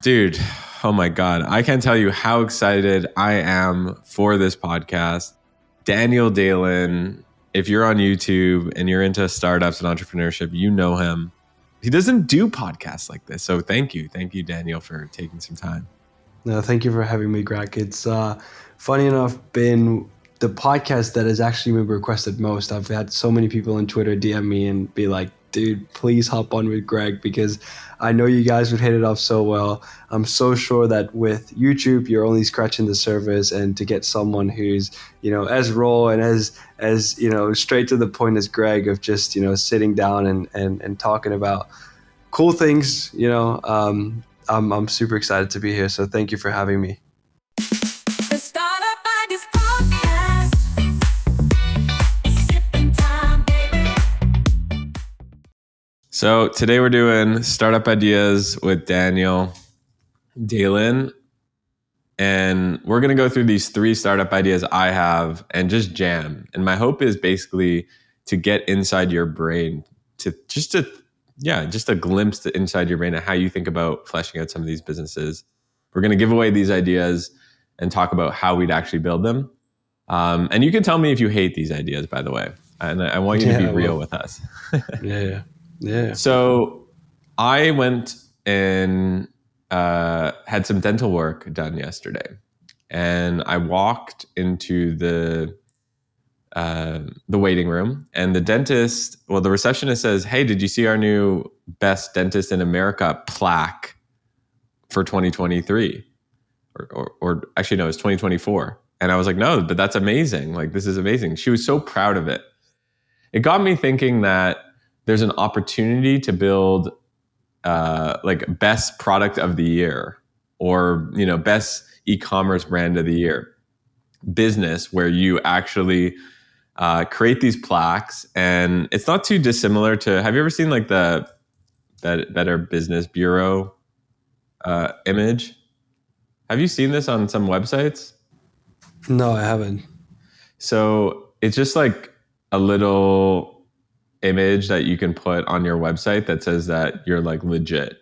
Dude, oh my God. I can't tell you how excited I am for this podcast. Daniel Dalen, if you're on YouTube and you're into startups and entrepreneurship, you know him. He doesn't do podcasts like this. So thank you. Thank you, Daniel, for taking some time. No, thank you for having me, Greg. It's funny enough been the podcast that has actually been requested most. I've had so many people on Twitter DM me and be like, dude, please hop on with Greg because I know you guys would hit it off so well. I'm so sure that with YouTube, you're only scratching the surface, and to get someone who's, as raw and as straight to the point as Greg, of just, sitting down and talking about cool things, I'm super excited to be here. So thank you for having me. So today we're doing startup ideas with Daniel Dalen. And we're going to go through these 3 startup ideas I have and just jam. And my hope is basically to get inside your brain, just a glimpse inside your brain of how you think about fleshing out some of these businesses. We're going to give away these ideas and talk about how we'd actually build them. And you can tell me if you hate these ideas, by the way. And I want you to be real with us. Yeah. So I went and had some dental work done yesterday, and I walked into the waiting room, and the receptionist says, "Hey, did you see our new best dentist in America plaque for 2023?" Or actually, no, it's 2024. And I was like, "No, but that's amazing. Like, this is amazing." She was so proud of it. It got me thinking that there's an opportunity to build like best product of the year, or best e-commerce brand of the year business, where you actually create these plaques. And it's not too dissimilar to, have you ever seen like the Better Business Bureau image? Have you seen this on some websites? No, I haven't. So it's just like a little image that you can put on your website that says that you're like legit.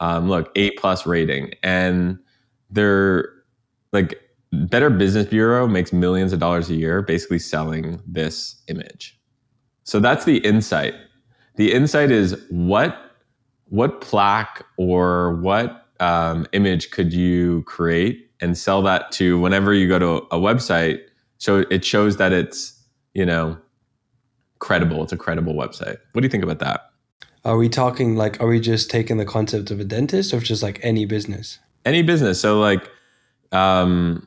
Look, 8+ rating. And they're like, Better Business Bureau makes millions of dollars a year basically selling this image. So that's the insight. The insight is what plaque or what image could you create and sell that to whenever you go to a website, so it shows that it's, credible. It's a credible website. What do you think about that? Are we talking like, are we just taking the concept of a dentist, or just like any business? Any business. So like, on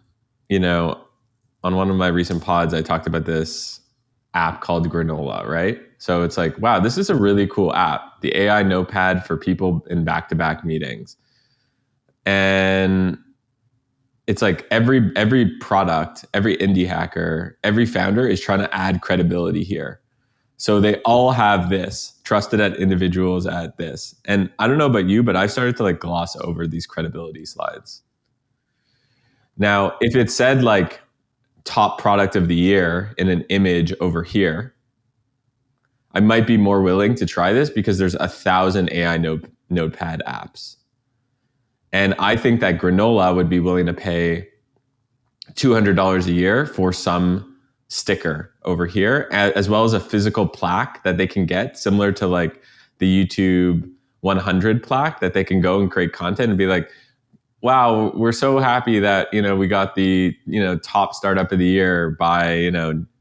one of my recent pods, I talked about this app called Granola, right? So it's like, wow, this is a really cool app. The AI notepad for people in back-to-back meetings. And it's like every product, every indie hacker, every founder is trying to add credibility here. So they all have this, trusted at individuals at this. And I don't know about you, but I started to like gloss over these credibility slides. Now, if it said like top product of the year in an image over here, I might be more willing to try this because there's 1,000 AI notepad apps. And I think that Granola would be willing to pay $200 a year for some sticker over here, as well as a physical plaque that they can get, similar to like the YouTube 100 plaque that they can go and create content and be like, wow, we're so happy that, we got the, top startup of the year by,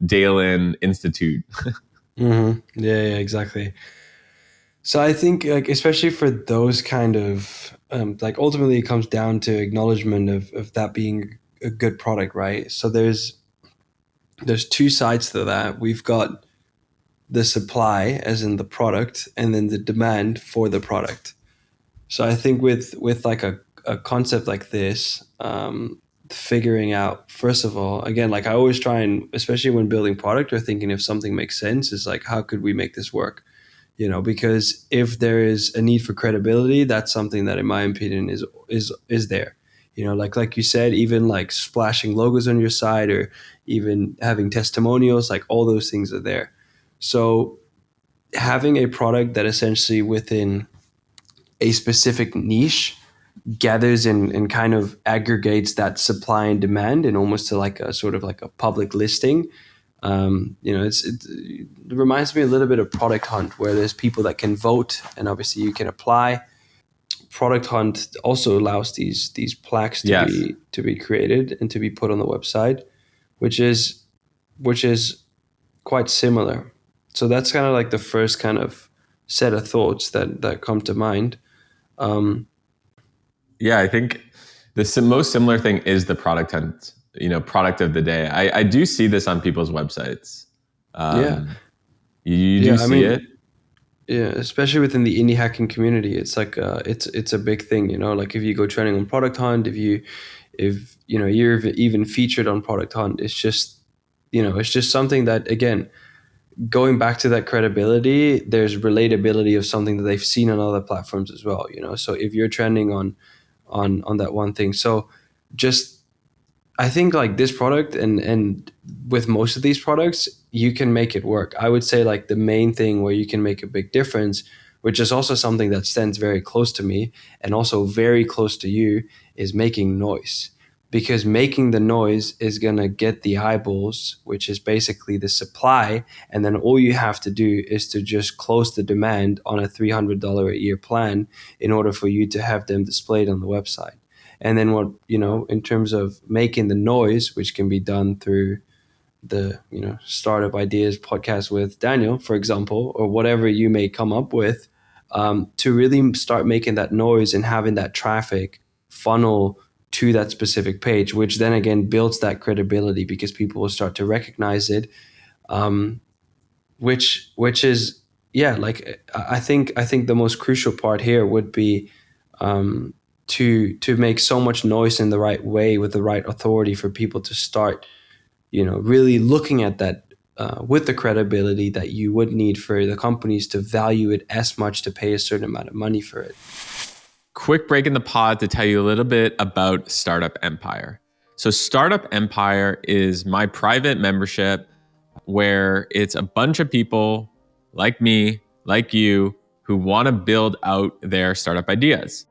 Dalen Institute. Mm-hmm. Yeah, exactly. So I think, like, especially for those kind of, like, ultimately it comes down to acknowledgement of that being a good product, right? So there's 2 sides to that. We've got the supply, as in the product, and then the demand for the product. So I think with like a concept like this, figuring out, first of all, again, like I always try, and especially when building product or thinking if something makes sense, is like, how could we make this work? Because if there is a need for credibility, that's something that, in my opinion, is there. Like you said, even like splashing logos on your site, or even having testimonials, like all those things are there. So having a product that essentially within a specific niche gathers and kind of aggregates that supply and demand and almost to like a sort of like a public listing. It reminds me a little bit of Product Hunt, where there's people that can vote and obviously you can apply. Product Hunt also allows these plaques Yes. to be created and to be put on the website, which is quite similar. So that's kind of like the first kind of set of thoughts that come to mind. Yeah, I think the most similar thing is the product hunt, product of the day. I do see this on people's websites. Yeah, You do yeah. I see it? mean, yeah, especially within the indie hacking community, it's like it's a big thing. Like if you go trending on Product Hunt, if you're even featured on Product Hunt, it's just something that, again, going back to that credibility, there's relatability of something that they've seen on other platforms as well. So if you're trending on that one thing, so just I think like this product and with most of these products, you can make it work. I would say like the main thing where you can make a big difference, which is also something that stands very close to me and also very close to you, is making noise. Because making the noise is going to get the eyeballs, which is basically the supply. And then all you have to do is to just close the demand on a $300 a year plan in order for you to have them displayed on the website. And then what, in terms of making the noise, which can be done through the, Startup Ideas podcast with Daniel, for example, or whatever you may come up with, to really start making that noise and having that traffic funnel to that specific page, which then again builds that credibility because people will start to recognize it. Which is, yeah, like I think the most crucial part here would be to make so much noise in the right way with the right authority for people to start, really looking at that with the credibility that you would need for the companies to value it as much to pay a certain amount of money for it. Quick break in the pod to tell you a little bit about Startup Empire. So, Startup Empire is my private membership where it's a bunch of people like me, like you, who want to build out their startup ideas.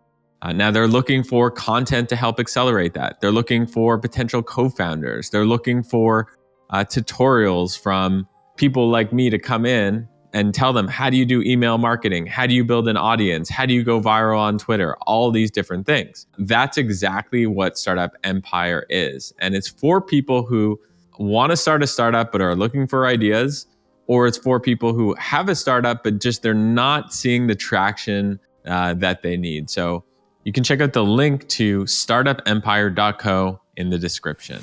Now, they're looking for content to help accelerate that. They're looking for potential co founders. They're looking for tutorials from people like me to come in and tell them, how do you do email marketing? How do you build an audience? How do you go viral on Twitter? All these different things. That's exactly what Startup Empire is. And it's for people who want to start a startup but are looking for ideas, or it's for people who have a startup but just they're not seeing the traction that they need. So you can check out the link to startupempire.co in the description.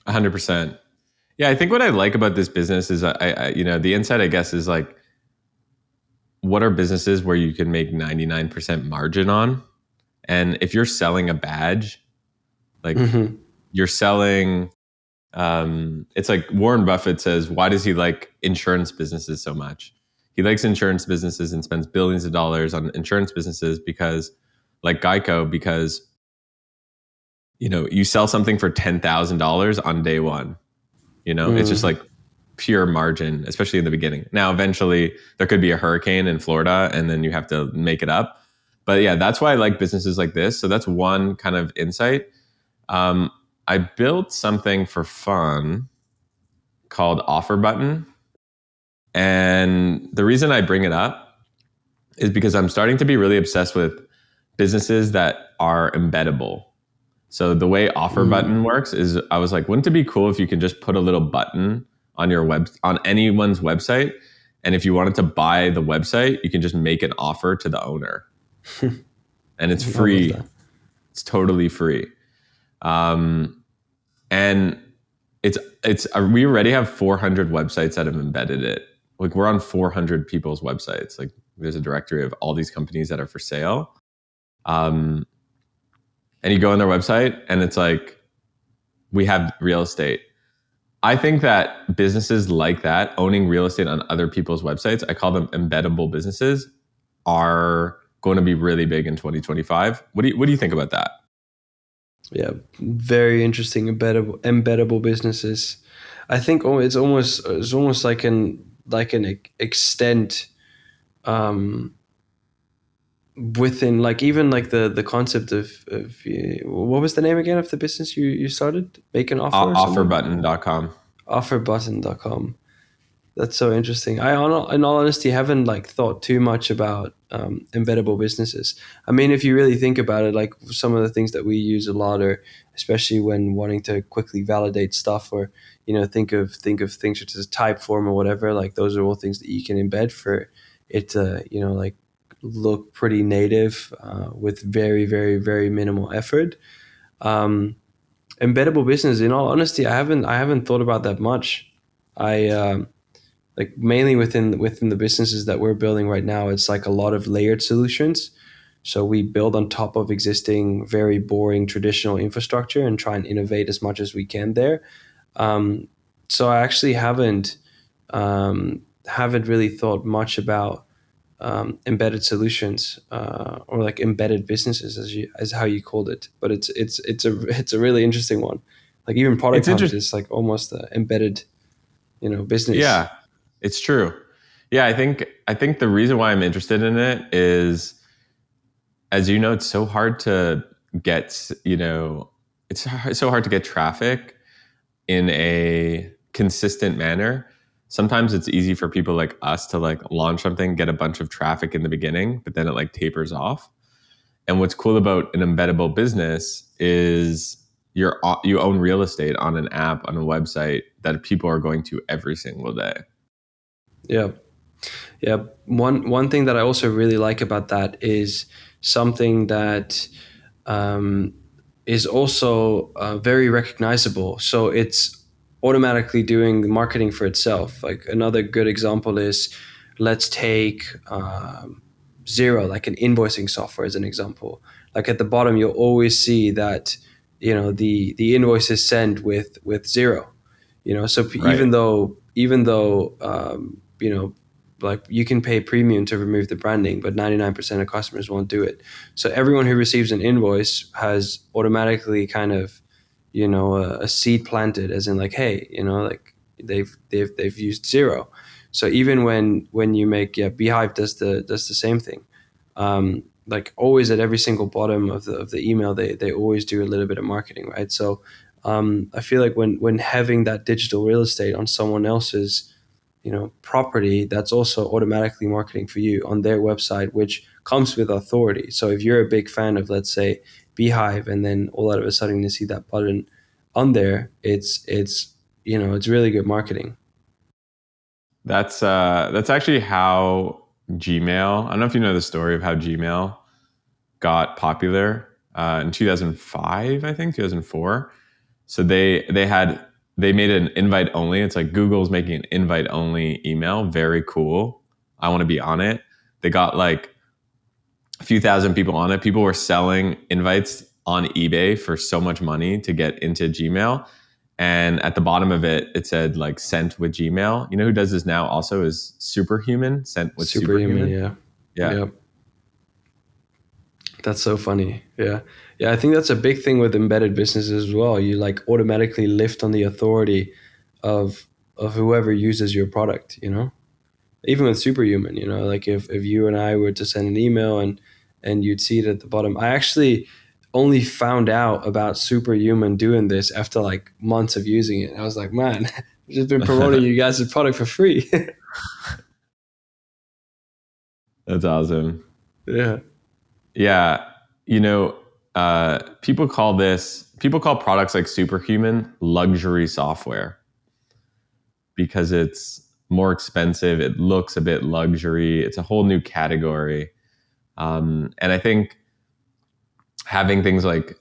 100%. Yeah, I think what I like about this business is, the insight, I guess, is like, what are businesses where you can make 99% margin on? And if you're selling a badge, like you're selling, it's like Warren Buffett says, why does he like insurance businesses so much? He likes insurance businesses and spends billions of dollars on insurance businesses because, like Geico, because, you sell something for $10,000 on day one. It's just like pure margin, especially in the beginning. Now, eventually there could be a hurricane in Florida and then you have to make it up. But yeah, that's why I like businesses like this. So that's one kind of insight. I built something for fun called Offer Button. And the reason I bring it up is because I'm starting to be really obsessed with businesses that are embeddable. So the way Offer Button works is, I was like, wouldn't it be cool if you could just put a little button on anyone's website, and if you wanted to buy the website, you can just make an offer to the owner, and it's free. It's totally free, and we already have 400 websites that have embedded it. Like, we're on 400 people's websites. Like, there's a directory of all these companies that are for sale. And you go on their website and it's like, we have real estate. I think that businesses like that, owning real estate on other people's websites, I call them embeddable businesses, are going to be really big in 2025. What do you think about that? Yeah, very interesting embeddable businesses. I think it's almost like an extent, within like even like the concept of what was the name again of the business you started? Make an offer or something? Offerbutton.com. Offerbutton.com. That's so interesting. In all honesty, haven't like thought too much about embeddable businesses. I mean, if you really think about it, like some of the things that we use a lot, or especially when wanting to quickly validate stuff, or think of things such as Typeform or whatever. Like those are all things that you can embed for it to like look pretty native with very very very minimal effort. Um, Embeddable business. In all honesty, I haven't thought about that much. I like mainly within the businesses that we're building right now, it's like a lot of layered solutions. So we build on top of existing very boring traditional infrastructure and try and innovate as much as we can there. um, so I actually haven't really thought much about embedded solutions, or like embedded businesses as how you called it, but it's a really interesting one. Like even Product It's Hunt interesting. is like almost an embedded business. Yeah, it's true. Yeah, I think the reason why I'm interested in it is, as you know, it's so hard to get, so hard to get traffic in a consistent manner. Sometimes it's easy for people like us to like launch something, get a bunch of traffic in the beginning, but then it like tapers off. And what's cool about an embeddable business is you own real estate on an app, on a website that people are going to every single day. Yeah. Yeah, one thing that I also really like about that is something that um, is also very recognizable. So it's automatically doing the marketing for itself. Like another good example is, let's take Zero, like an invoicing software, as an example. Like at the bottom, you'll always see that the invoice is sent with Zero. So Right. even though like you can pay premium to remove the branding, but 99% of customers won't do it. So everyone who receives an invoice has automatically kind of a seed planted, as in like, hey, like they've used Zero. So even when you make, Beehive does the same thing. Like always at every single bottom of the email, they always do a little bit of marketing, right? So I feel like when having that digital real estate on someone else's property, that's also automatically marketing for you on their website, which comes with authority. So if you're a big fan of, let's say, Beehive, and then all of a sudden you see that button on there, it's really good marketing. That's actually how Gmail. I don't know if you know the story of how Gmail got popular in 2005, I think 2004. So they made an invite only. It's like Google's making an invite only email. Very cool. I want to be on it. They got like a few thousand people on it. People were selling invites on eBay for so much money to get into Gmail. And at the bottom of it, it said like sent with Gmail. You know who does this now also is Superhuman, sent with Superhuman, Superhuman. yeah. Yeah. Yep. That's so funny. Yeah. Yeah, I think that's a big thing with embedded businesses as well. You like automatically lift on the authority of whoever uses your product. Even with Superhuman, like if you and I were to send an email and you'd see it at the bottom. I actually only found out about Superhuman doing this after like months of using it. I was like, man, I've just been promoting you guys' product for free. That's awesome. Yeah. Yeah. You know, people call products like Superhuman luxury software because it's more expensive. It looks a bit luxury. It's a whole new category. And I think having things like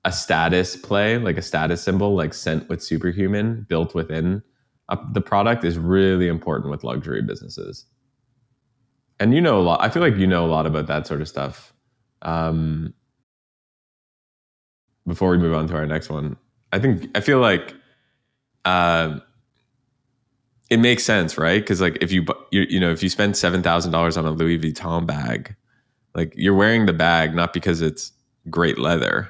a status play, like a status symbol, like sent with Superhuman built within the product is really important with luxury businesses. And you know a lot. I feel like you know a lot about that sort of stuff. Um, Before we move on to our next one, I feel like uh, it makes sense, right? Because like if if you spend $7,000 on a Louis Vuitton bag, like you're wearing the bag not because it's great leather.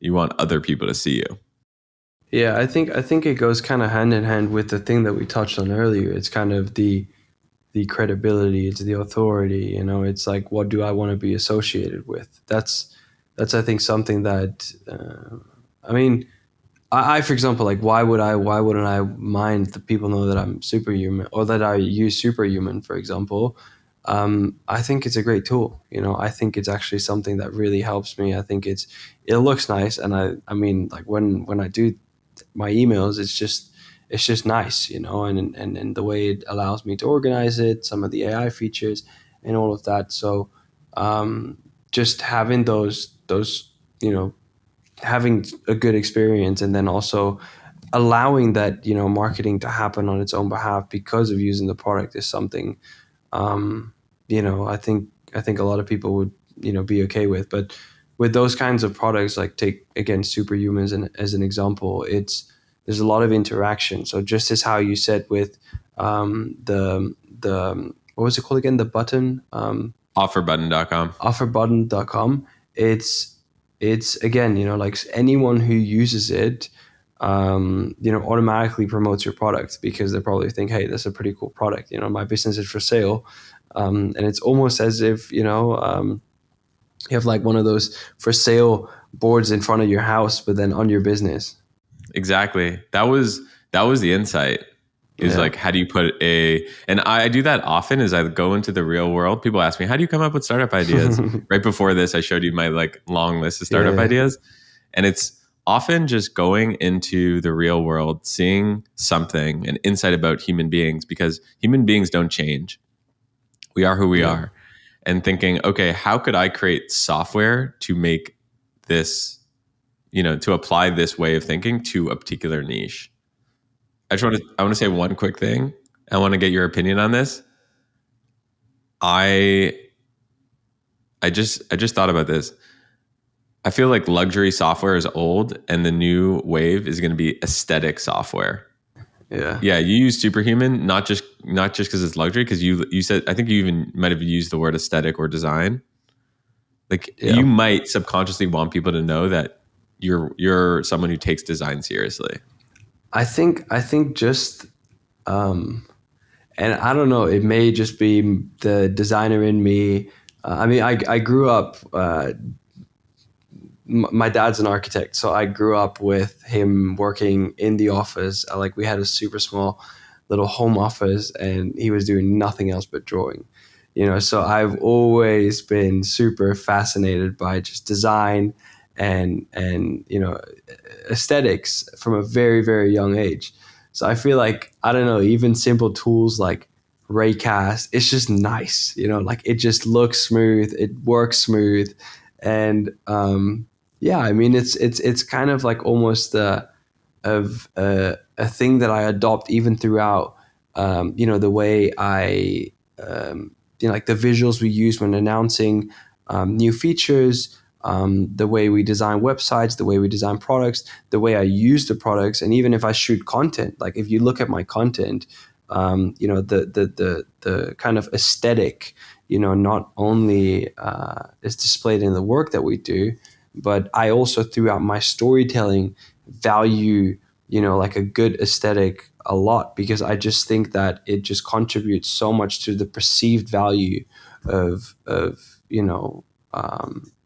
You want other people to see you. Yeah, I think it goes kind of hand in hand with the thing that we touched on earlier. It's kind of the the credibility, it's the authority. You know, it's like, what do I want to be associated with? That's I think something that I mean, I, for example, like why wouldn't I mind that people know that I'm superhuman or that I use superhuman, for example? I think it's a great tool. You know, I think it's actually something that really helps me. I think it looks nice, and I mean, like when I do my emails, it's just nice, you know, and the way it allows me to organize it, some of the AI features, and all of that. So just having those you know, having a good experience, and then also allowing that, you know, marketing to happen on its own behalf because of using the product is something um, you know, I think a lot of people would, you know, be okay with. But with those kinds of products, like take again superhumans and as an example, it's there's a lot of interaction. So just as how you said with the what was it called again, the button, Offerbutton.com. offerbutton.com, it's again, you know, like anyone who uses it you know, automatically promotes your product because they probably think, hey, that's a pretty cool product. You know, my business is for sale. And it's almost as if, you know, you have like one of those for sale boards in front of your house, but then on your business. Exactly. That was the insight. Is Yeah. like, how do you put and I do that often as I go into the real world. People ask me, how do you come up with startup ideas? Right before this, I showed you my like long list of startup Yeah. ideas. And it's often just going into the real world, seeing something, an insight about human beings, because human beings don't change. We are who we Yeah. are. And thinking, okay, how could I create software to make this, to apply this way of thinking to a particular niche? I want to say one quick thing. I want to get your opinion on this. I I just thought about this. I feel like luxury software is old and the new wave is going to be aesthetic software. Yeah. Yeah, you use superhuman not just because it's luxury, because you said, I think you even might have used the word aesthetic or design. Like Yeah. you might subconsciously want people to know that you're someone who takes design seriously. I think just and I don't know, it may just be the designer in me. I mean, I grew up my dad's an architect, so I grew up with him working in the office. Like we had a super small little home office, and he was doing nothing else but drawing. You know, so I've always been super fascinated by just design and you know, aesthetics from a very young age. So I feel like, I don't know, even simple tools like Raycast, it's just nice. You know, like it just looks smooth, it works smooth, and yeah, I mean, it's kind of like almost a thing that I adopt even throughout, you know, the way you know, like the visuals we use when announcing new features, the way we design websites, the way we design products, the way I use the products, and even if I shoot content, like if you look at my content, you know, the kind of aesthetic, you know, not only is displayed in the work that we do, but I also throughout my storytelling value, you know, like a good aesthetic a lot, because I just think that it just contributes so much to the perceived value of you know,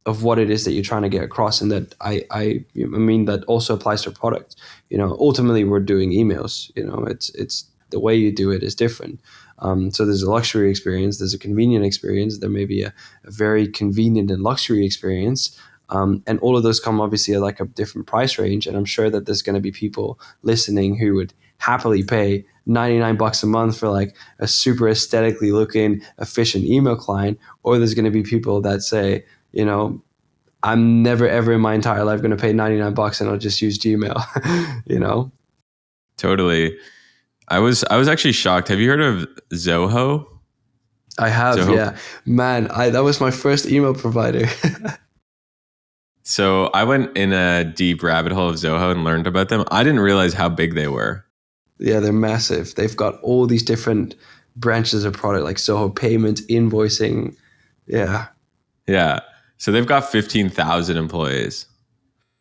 of what it is that you're trying to get across. And that I mean that also applies to product. You know, ultimately we're doing emails. You know, it's the way you do it is different. So there's a luxury experience, there's a convenient experience, there may be a very convenient and luxury experience. And all of those come obviously at like a different price range. And I'm sure that there's going to be people listening who would happily pay $99 a month for like a super aesthetically looking, efficient email client. Or there's going to be people that say, you know, I'm never ever in my entire life going to pay $99 and I'll just use Gmail, you know? Totally. I was actually shocked. Have you heard of Zoho? I have, Zoho. yeah. Man, that was my first email provider. So I went in a deep rabbit hole of Zoho and learned about them. I didn't realize how big they were. Yeah, they're massive. They've got all these different branches of product like Soho payments, invoicing. Yeah. Yeah. So they've got 15,000 employees. It's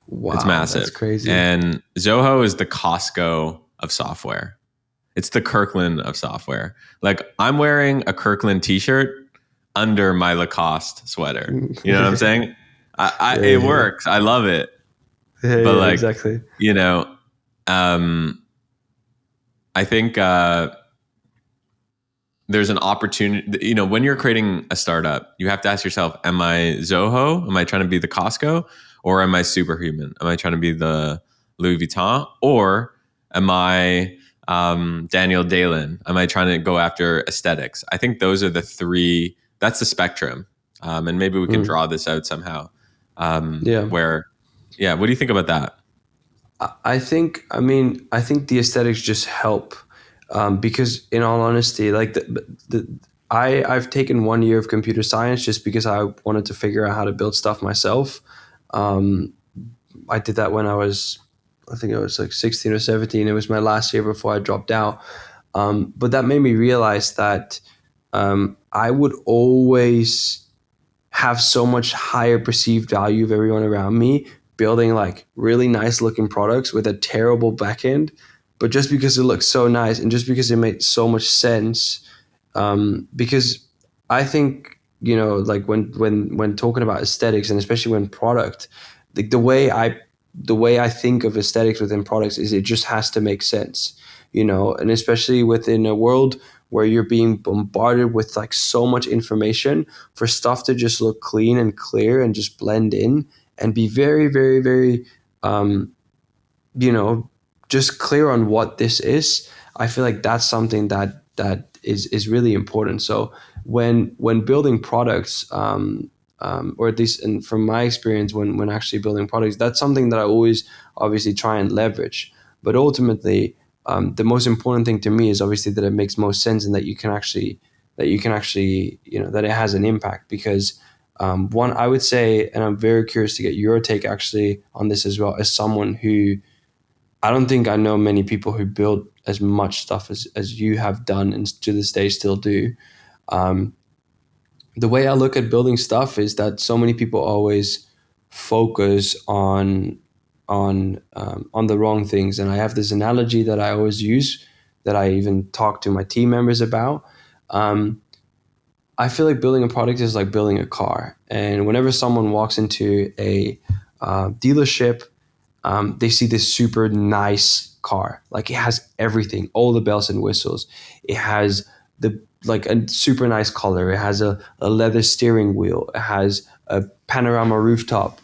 Wow, that's massive. crazy. And Zoho is the Costco of software. It's the Kirkland of software. Like I'm wearing a Kirkland t-shirt under my Lacoste sweater. You know what I'm saying? Yeah, It yeah, works. I love it. yeah, But yeah, like, exactly. you know, um, I think there's an opportunity. You know, when you're creating a startup, you have to ask yourself: am I Zoho? Am I trying to be the Costco, or am I superhuman? Am I trying to be the Louis Vuitton, or am I Daniel Dalen? Am I trying to go after aesthetics? I think those are the three. That's the spectrum, and maybe we can Mm. draw this out somehow. Yeah. Where, yeah, what do you think about that? I think the aesthetics just help, because in all honesty, like I've taken 1 year of computer science just because I wanted to figure out how to build stuff myself. Um, I did that when I think I was like 16 or 17. It was my last year before I dropped out. But that made me realize that I would always have so much higher perceived value of everyone around me building like really nice looking products with a terrible backend, but just because it looks so nice and just because it made so much sense. Because I think, like when talking about aesthetics and especially when product, like the way I think of aesthetics within products is it just has to make sense, and especially within a world where you're being bombarded with like so much information, for stuff to just look clean and clear and just blend in and be very, very, very, um, you know, just clear on what this is. I feel like that's something that is really important. So when building products, or at least from my experience, when actually building products, that's something that I always obviously try and leverage. But ultimately, the most important thing to me is obviously that it makes most sense and that you can actually that it has an impact. Because one, I would say, and I'm very curious to get your take actually on this as well, as someone who, I don't think I know many people who build as much stuff as you have done and to this day still do. Um, the way I look at building stuff is that so many people always focus on the wrong things, and I have this analogy that I always use, that I even talk to my team members about. Um, I feel like building a product is like building a car, and whenever someone walks into a dealership, they see this super nice car. Like it has everything, all the bells and whistles. It has the like a super nice color. It has a leather steering wheel. It has a panorama rooftop.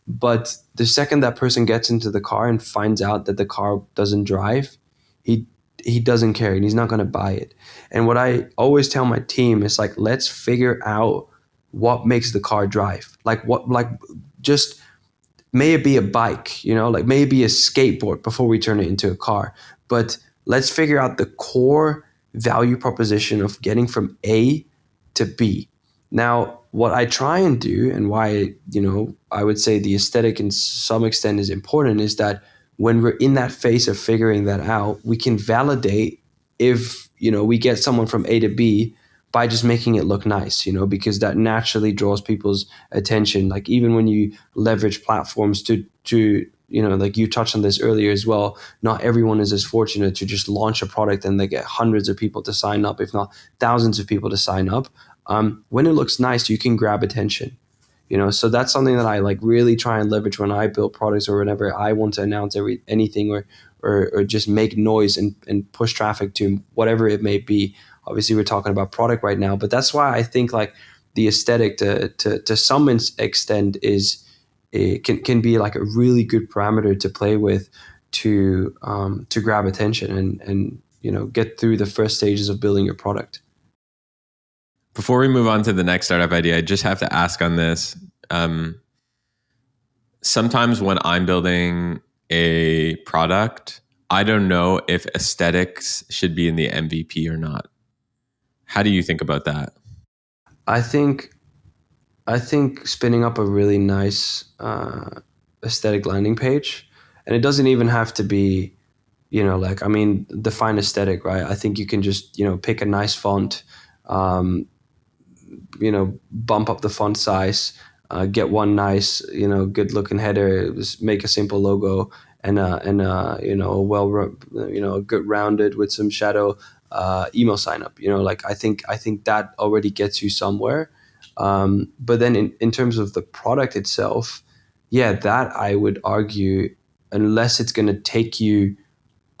But the second that person gets into the car and finds out that the car doesn't drive, he he doesn't care and he's not going to buy it. And what I always tell my team is like, let's figure out what makes the car drive. Just may it be a bike, like maybe a skateboard before we turn it into a car. But let's figure out the core value proposition of getting from A to B. Now, what I try and do, and why, I would say the aesthetic in some extent is important, is that when we're in that phase of figuring that out, we can validate if, we get someone from A to B by just making it look nice, because that naturally draws people's attention. Like even when you leverage platforms to like you touched on this earlier as well, not everyone is as fortunate to just launch a product and they get hundreds of people to sign up, if not thousands of people to sign up. When it looks nice, you can grab attention. So that's something that I like really try and leverage when I build products, or whenever I want to announce anything, or just make noise and push traffic to whatever it may be. Obviously we're talking about product right now, but that's why I think like the aesthetic to some extent is, it can be like a really good parameter to play with to grab attention and get through the first stages of building your product. Before we move on to the next startup idea, I just have to ask on this. Um, Sometimes when I'm building a product, I don't know if aesthetics should be in the MVP or not. How do you think about that? I think spinning up a really nice aesthetic landing page, and it doesn't even have to be, like, I mean, define aesthetic, right? I think you can just, pick a nice font, um, bump up the font size, get one nice, good looking header, just make a simple logo, you know, a good rounded with some shadow email sign up. You know, like I think that already gets you somewhere. But then in terms of the product itself, yeah, that I would argue, unless it's going to take you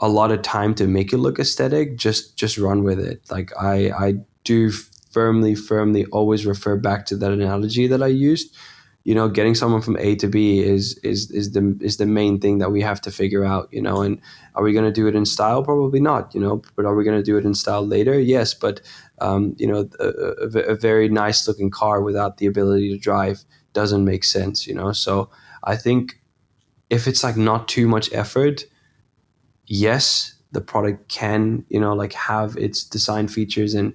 a lot of time to make it look aesthetic, just run with it. Like I do firmly always refer back to that analogy that I used. You know, getting someone from A to B is the main thing that we have to figure out. You know, and are we going to do it in style? Probably not. You know, but are we going to do it in style later? Yes, but you know, a very nice looking car without the ability to drive doesn't make sense. You know, so I think if it's like not too much effort, yes, the product can, you know, like have its design features and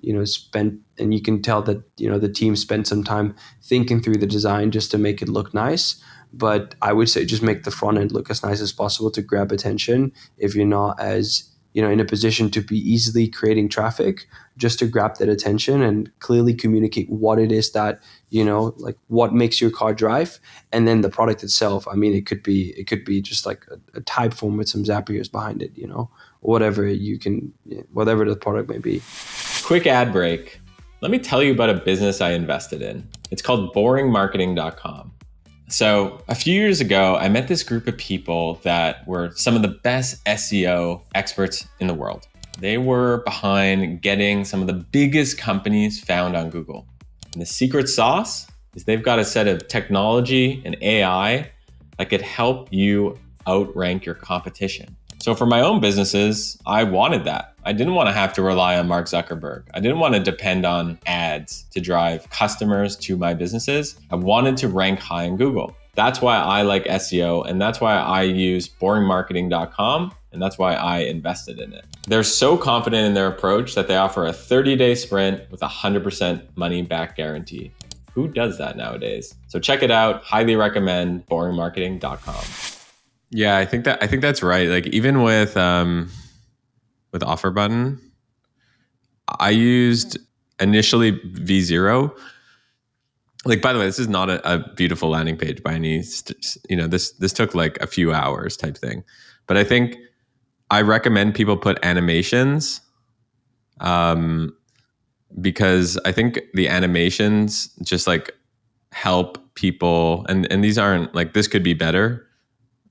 you know, spend, and you can tell that, you know, the team spent some time thinking through the design just to make it look nice. But I would say just make the front end look as nice as possible to grab attention. If you're not as, you know, in a position to be easily creating traffic, just to grab that attention and clearly communicate what it is that, you know, like what makes your car drive. And then the product itself, I mean, it could be just like a type form with some Zapiers behind it, you know, whatever you can, whatever the product may be. Quick ad break. Let me tell you about a business I invested in. It's called boringmarketing.com. So a few years ago, I met this group of people that were some of the best SEO experts in the world. They were behind getting some of the biggest companies found on Google. And the secret sauce is they've got a set of technology and AI that could help you outrank your competition. So for my own businesses, I wanted that. I didn't want to have to rely on Mark Zuckerberg. I didn't want to depend on ads to drive customers to my businesses. I wanted to rank high in Google. That's why I like SEO, and that's why I use boringmarketing.com, and that's why I invested in it. They're so confident in their approach that they offer a 30-day sprint with a 100% money back guarantee. Who does that nowadays? So check it out. Highly recommend boringmarketing.com. Yeah, I think that's right. Like even with Offer Button, I used initially V0. Like, by the way, this is not a beautiful landing page by any, you know, this took like a few hours type thing. But I think I recommend people put animations, because I think the animations just like help people, and these aren't like, this could be better.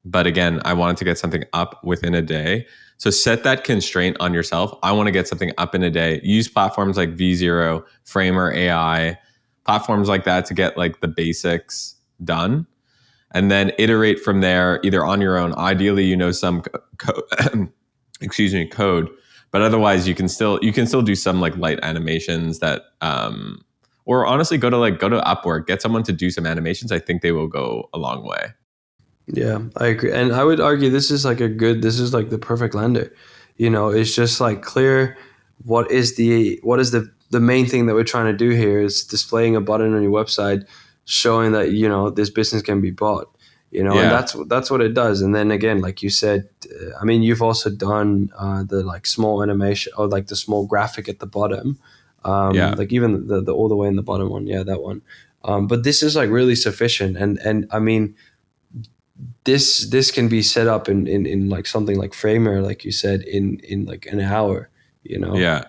But again, I wanted to get something up within a day. So set that constraint on yourself. I want to get something up in a day. Use platforms like V0, Framer AI, platforms like that to get like the basics done. And then iterate from there, either on your own. Ideally, you know some code. But otherwise, you can still do some like light animations that, or honestly, go to Upwork, get someone to do some animations. I think they will go a long way. Yeah, I agree. And I would argue this is like the perfect lender. You know, it's just like clear what is the main thing that we're trying to do here is displaying a button on your website showing that, you know, this business can be bought, you know, and Yeah. that's what it does. And then again, like you said, I mean, you've also done the like small animation or like the small graphic at the bottom, Yeah. like even the all the way in the bottom one. Yeah, that one. But this is like really sufficient. And I mean, this can be set up in like something like Framer, like you said, in like an hour, you know. Yeah.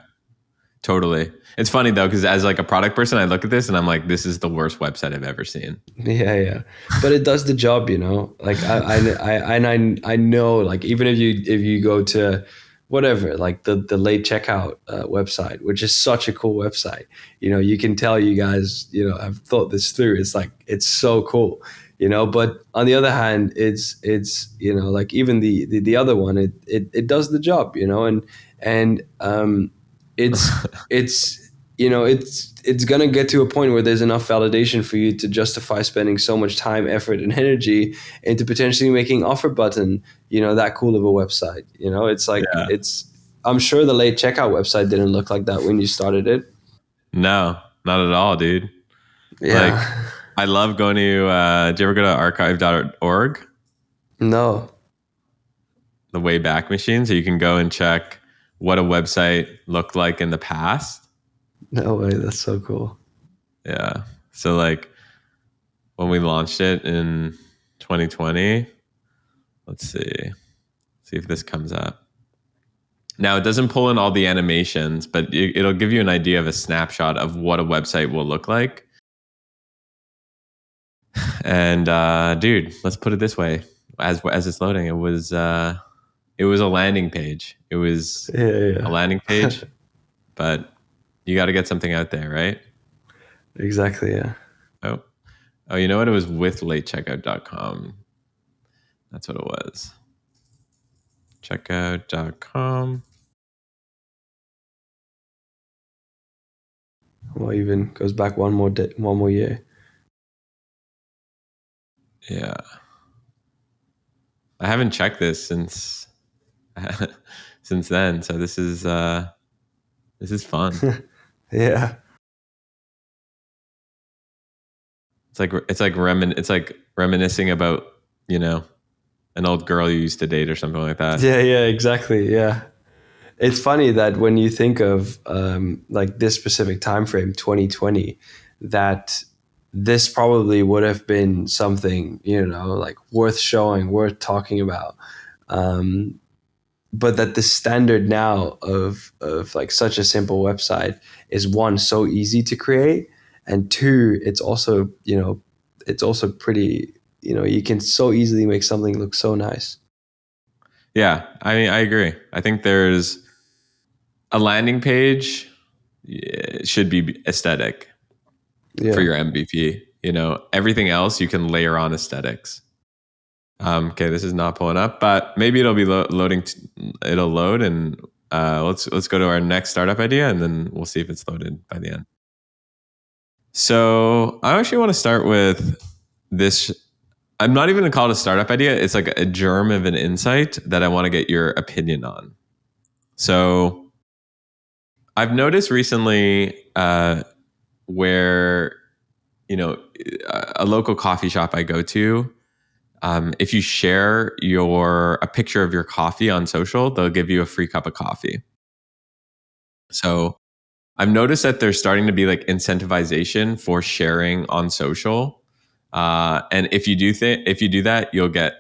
Totally. It's funny though, because as like a product person, I look at this and I'm like, this is the worst website I've ever seen. Yeah, but it does the job, you know. Like I know, like even if you go to whatever, like the late checkout website, which is such a cool website, you know, you can tell you guys, you know, have thought this through. It's like it's so cool, you know. But on the other hand, it's you know, like even the other one, it does the job, you know, and it's you know, it's gonna get to a point where there's enough validation for you to justify spending so much time, effort, and energy into potentially making Offer Button, you know, that cool of a website. You know, it's like Yeah. I'm sure the late checkout website didn't look like that when you started it. No, not at all, dude. Like, Yeah. I love going to, do you ever go to archive.org, No. the Wayback Machine? So you can go and check what a website looked like in the past. No way. That's so cool. Yeah. So like when we launched it in 2020, Let's see if this comes up. Now, it doesn't pull in all the animations, but it'll give you an idea of a snapshot of what a website will look like. And dude, let's put it this way: as it's loading, it was a landing page. It was a landing page, but you got to get something out there, right? Exactly. Yeah. Oh, you know what? It was with latecheckout.com. That's what it was. Checkout.com. Well, even goes back one more year. Yeah. I haven't checked this since since then. So this is fun. Yeah. It's like reminiscing about, you know, an old girl you used to date or something like that. Yeah. Yeah. Exactly. Yeah. It's funny that when you think of like this specific time frame, 2020, that this probably would have been something, you know, like worth showing, worth talking about. But that the standard now of like such a simple website is, one, so easy to create, and two, it's also, you know, it's also pretty, you know, you can so easily make something look so nice. Yeah, I mean, I agree. I think there's a landing page should be aesthetic for Yeah. your MVP. You know, everything else you can layer on aesthetics. Okay, this is not pulling up, but maybe it'll be loading. It'll load, and let's go to our next startup idea, and then we'll see if it's loaded by the end. So I actually want to start with this. I'm not even going to call it a startup idea. It's like a germ of an insight that I want to get your opinion on. So I've noticed recently where, you know, a local coffee shop I go to, if you share a picture of your coffee on social, they'll give you a free cup of coffee. So I've noticed that there's starting to be like incentivization for sharing on social, and if you do that, you'll get,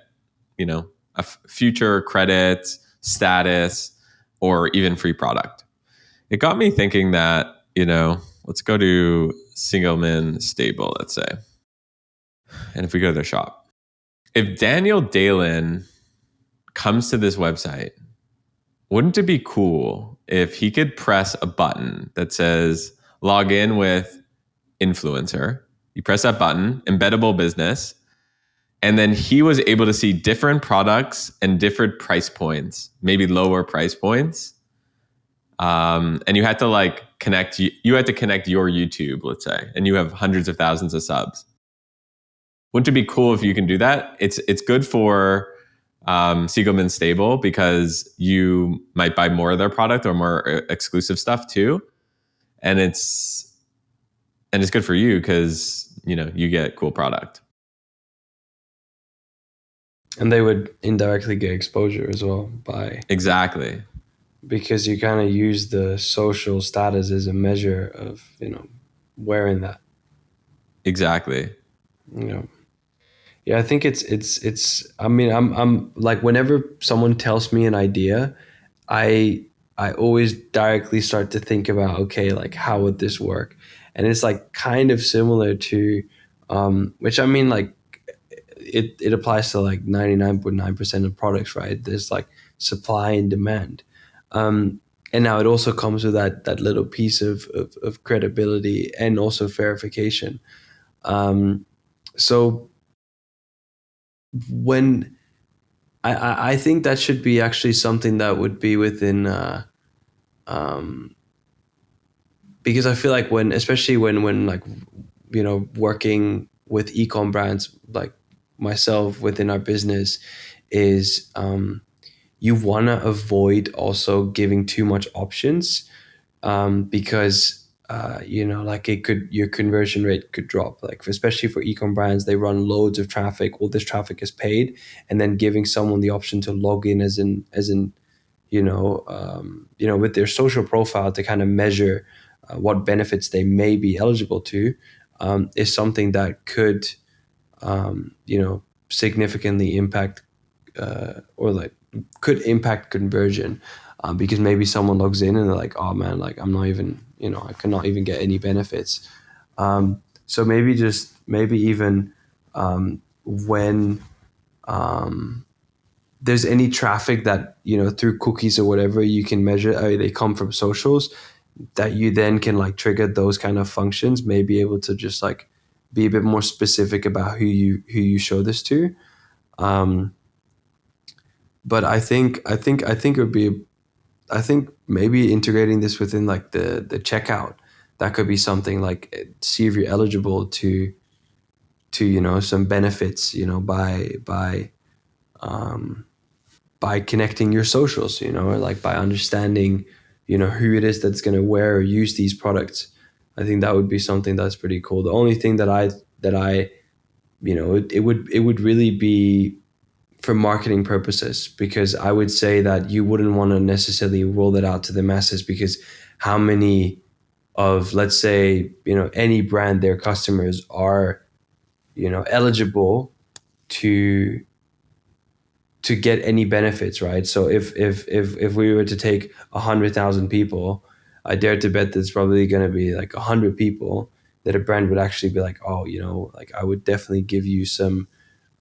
you know, future credits, status, or even free product. It got me thinking that, you know, let's go to Singleman Stable, let's say, and if we go to their shop, if Daniel Dalen comes to this website, wouldn't it be cool if he could press a button that says log in with influencer? You press that button, embeddable business, and then he was able to see different products and different price points, maybe lower price points. And you had to like you had to connect your YouTube, let's say, and you have hundreds of thousands of subs. Wouldn't it be cool if you can do that? It's good for Siegelman Stable because you might buy more of their product or more exclusive stuff too, and it's good for you because, you know, you get cool product. And they would indirectly get exposure as well Exactly. because you kind of use the social status as a measure of, you know, wearing that. Exactly. You know. Yeah, I think it's I mean, I'm like, whenever someone tells me an idea, I always directly start to think about, okay, like how would this work? And it's like kind of similar to which, I mean, like it applies to like 99.9% of products, right? There's like supply and demand. And now it also comes with that little piece of credibility and also verification. So when I think that should be actually something that would be within um, because I feel like especially when like, you know, working with ecom brands like myself within our business, is you want to avoid also giving too much options, because you know, like your conversion rate could drop, like especially for ecom brands. They run loads of traffic, all this traffic is paid, and then giving someone the option to log in as in you know, with their social profile to kind of measure what benefits they may be eligible to, is something that could you know, significantly impact or like could impact conversion, because maybe someone logs in and they're like, oh man, like I'm not even, I cannot even get any benefits. So maybe even when there's any traffic that, through cookies or whatever you can measure, they come from socials, that you then can like trigger those kind of functions, maybe able to just like be a bit more specific about who you show this to. Um, but I think it would be, I think maybe integrating this within like the checkout, that could be something like, see if you're eligible to some benefits, by connecting your socials, or like by understanding, who it is that's going to wear or use these products. I think that would be something that's pretty cool. The only thing that I it would really be for marketing purposes, because I would say that you wouldn't want to necessarily roll that out to the masses, because how many of, let's say, any brand, their customers are, eligible to get any benefits, right? So if we were to take 100,000 people, I dare to bet there's probably going to be like 100 people that a brand would actually be like, oh, like I would definitely give you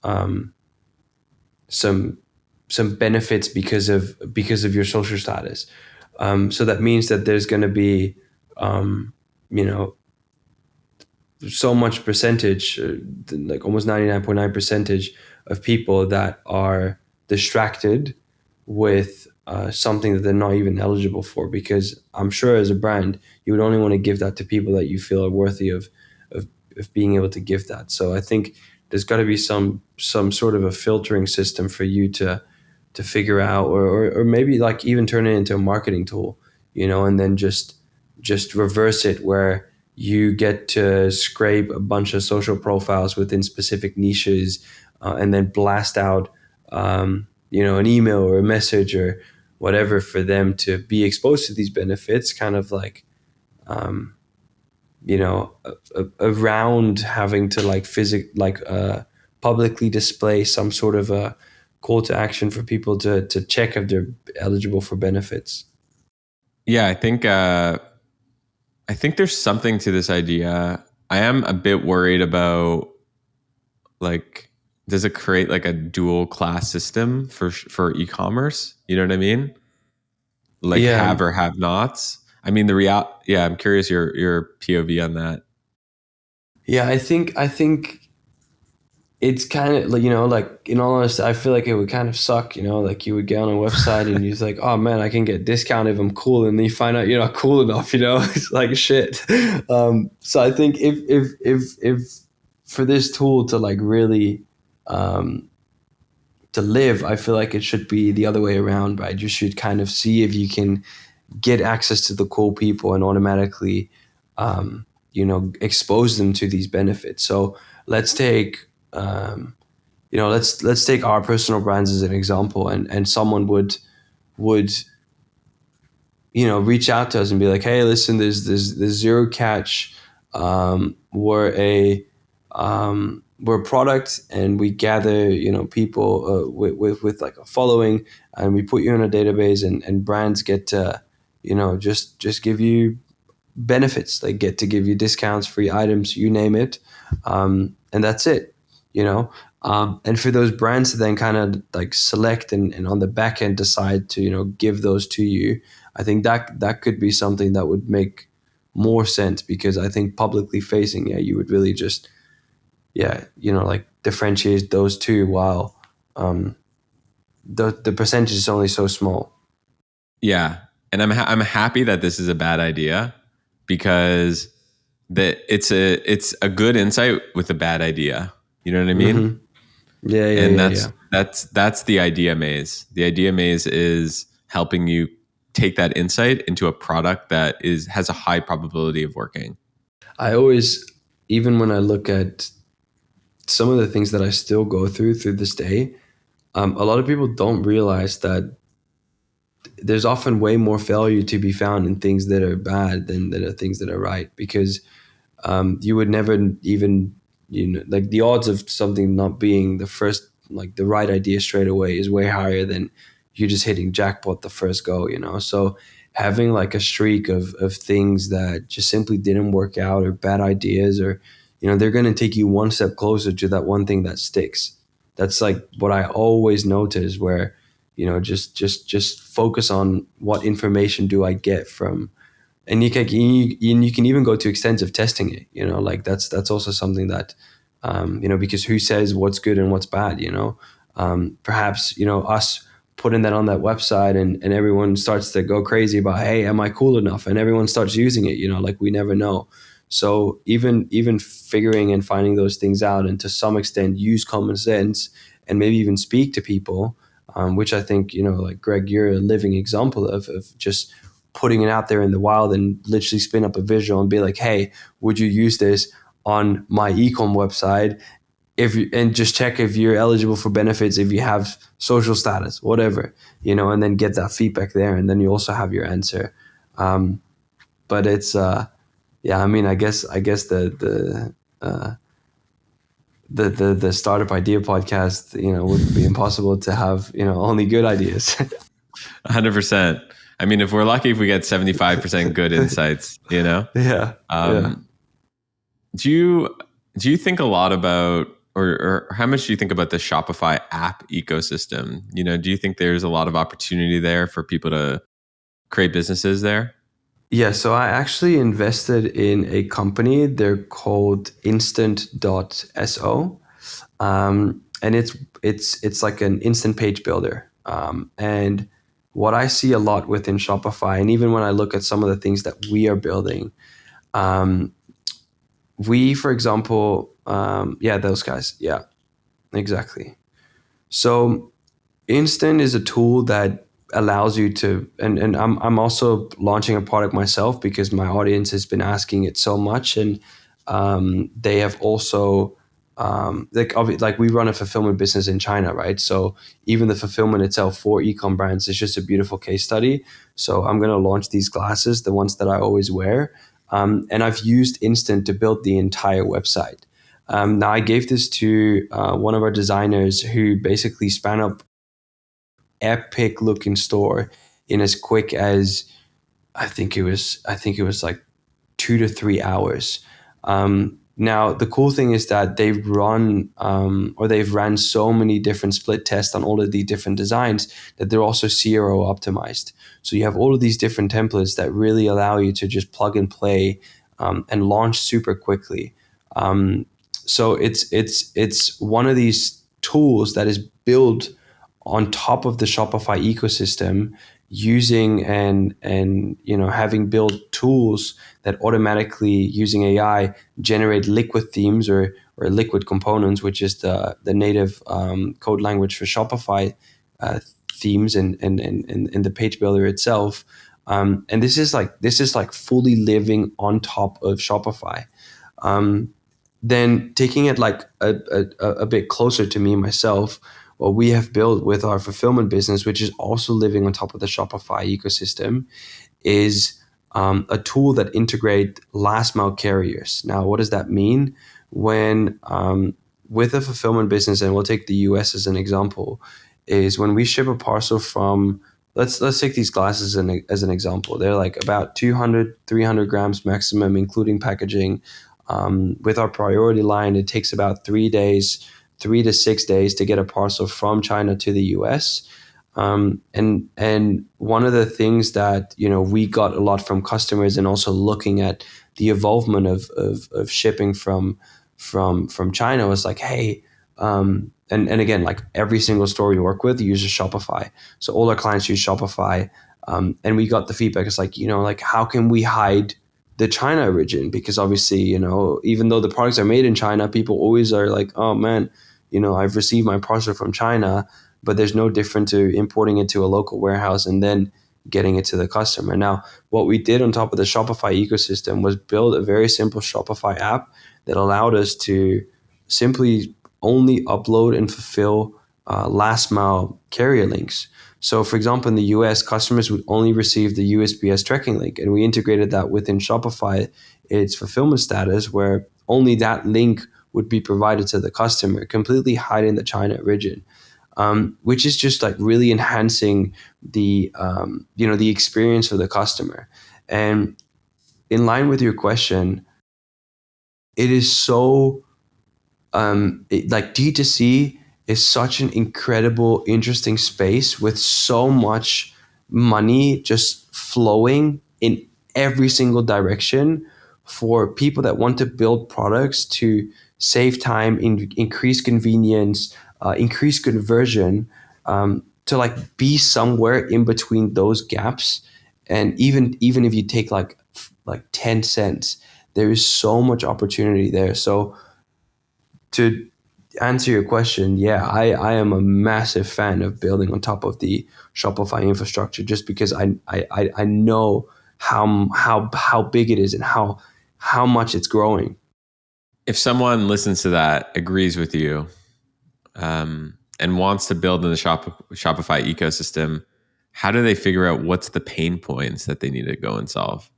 um, some some benefits because of your social status. So that means that there's going to be, you know, so much percentage, like almost 99.9 percentage of people that are distracted with something that they're not even eligible for, because I'm sure as a brand you would only want to give that to people that you feel are worthy of, of being able to give that. So I think there's got to be some sort of a filtering system for you to figure out, or maybe like even turn it into a marketing tool, and then just reverse it, where you get to scrape a bunch of social profiles within specific niches, and then blast out, an email or a message or whatever for them to be exposed to these benefits, kind of like, um, around having to like publicly display some sort of a call to action for people to check if they're eligible for benefits. Yeah, I think there's something to this idea. I am a bit worried about, like, does it create like a dual class system for e-commerce? You know what I mean? Like Yeah, have or have nots. I mean, yeah, I'm curious your POV on that. yeah. I think it's kind of like, like in all honesty, I feel like it would kind of suck, like you would get on a website and you're like, oh man, I can get a discount if I'm cool, and then you find out you're not cool enough, it's like shit. So I think if for this tool to like really, um, to live, I feel like it should be the other way around, right? You should kind of see if you can get access to the cool people and automatically, expose them to these benefits. So let's take, let's take our personal brands as an example, and someone would reach out to us and be like, hey, listen, there's zero catch. We're a product, and we gather people, with like a following, and we put you in a database, and brands get to just give you benefits. They get to give you discounts, free items, you name it, and that's it. And for those brands to then kind of like select, and on the back end decide to give those to you, I think that could be something that would make more sense, because I think publicly facing, yeah, you would really just, yeah, like differentiate those two, while the percentage is only so small. Yeah, and I'm happy that this is a bad idea, because that it's a good insight with a bad idea. You know what I mean? Hmm. Yeah, yeah, And yeah, that's yeah. that's that's the idea maze. The idea maze is helping you take that insight into a product that has a high probability of working. I always, even when I look at some of the things that I still go through this day, a lot of people don't realize that there's often way more failure to be found in things that are bad than that are things that are right, because you would never even, like the odds of something not being the first like the right idea straight away is way higher than you just hitting jackpot the first go, you know. So having like a streak of things that just simply didn't work out, or bad ideas, or they're going to take you one step closer to that one thing that sticks. That's like what I always notice, where just focus on what information do I get from. And you can even go to extensive testing it, like that's also something that because who says what's good and what's bad, perhaps us putting that on that website, and everyone starts to go crazy about, hey, am I cool enough, and everyone starts using it, like we never know. So even figuring and finding those things out, and to some extent use common sense, and maybe even speak to people, which I think, like Greg, you're a living example of just putting it out there in the wild, and literally spin up a visual and be like, hey, would you use this on my ecom website, and just check if you're eligible for benefits, if you have social status, whatever, and then get that feedback there, and then you also have your answer. But it's yeah, I mean, I guess the startup idea podcast, would be impossible to have, only good ideas. 100%. I mean, if we're lucky, if we get 75% good insights, Yeah. Do you think a lot about, or how much do you think about the Shopify app ecosystem? Do you think there's a lot of opportunity there for people to create businesses there? Yeah, so I actually invested in a company. They're called instant.so. And it's like an instant page builder. And what I see a lot within Shopify, and even when I look at some of the things that we are building, we, for example, those guys. Yeah, exactly. So Instant is a tool that allows you to, and I'm also launching a product myself because my audience has been asking it so much, and they have also like we run a fulfillment business in China, right? So even the fulfillment itself for ecom brands is just a beautiful case study. So I'm going to launch these glasses, the ones that I always wear, and I've used Instant to build the entire website. Now I gave this to one of our designers, who basically span up epic looking store in as quick as I think it was like 2 to 3 hours. Now the cool thing is that they've ran so many different split tests on all of the different designs that they're also CRO optimized. So you have all of these different templates that really allow you to just plug and play, and launch super quickly. So it's one of these tools that is built on top of the Shopify ecosystem, using and having built tools that automatically, using AI, generate liquid themes, or liquid components, which is the native code language for Shopify themes, and the page builder itself. And this is like fully living on top of Shopify. Then taking it like a bit closer to me myself, what we have built with our fulfillment business, which is also living on top of the Shopify ecosystem, is a tool that integrate last mile carriers. Now, what does that mean? When with a fulfillment business, and we'll take the US as an example, is when we ship a parcel from, let's take these glasses as an example. They're like about 200, 300 grams maximum, including packaging. With our priority line, it takes about 3 days, 3 to 6 days to get a parcel from China to the US. And one of the things that we got a lot from customers, and also looking at the evolvement of shipping from China, was like, hey, and again, like every single store we work with uses Shopify, so all our clients use Shopify, and we got the feedback. It's like, like, how can we hide the China origin? Because obviously, even though the products are made in China, people always are like, oh man, I've received my parcel from China, but there's no different to importing it to a local warehouse and then getting it to the customer. Now, what we did on top of the Shopify ecosystem was build a very simple Shopify app that allowed us to simply only upload and fulfill last mile carrier links. So, for example, in the US, customers would only receive the USPS tracking link, and we integrated that within Shopify, its fulfillment status, where only that link would be provided to the customer, completely hiding the China origin, which is just like really enhancing the the experience for the customer. And in line with your question, it is so like D2C is such an incredible, interesting space with so much money just flowing in every single direction for people that want to build products to save time, increase convenience, increase conversion, to like be somewhere in between those gaps. And even if you take like 10 cents, there is so much opportunity there. So to answer your question, yeah, I am a massive fan of building on top of the Shopify infrastructure, just because I know how big it is and how much it's growing. If someone listens to that, agrees with you, and wants to build in the Shopify ecosystem, how do they figure out what's the pain points that they need to go and solve?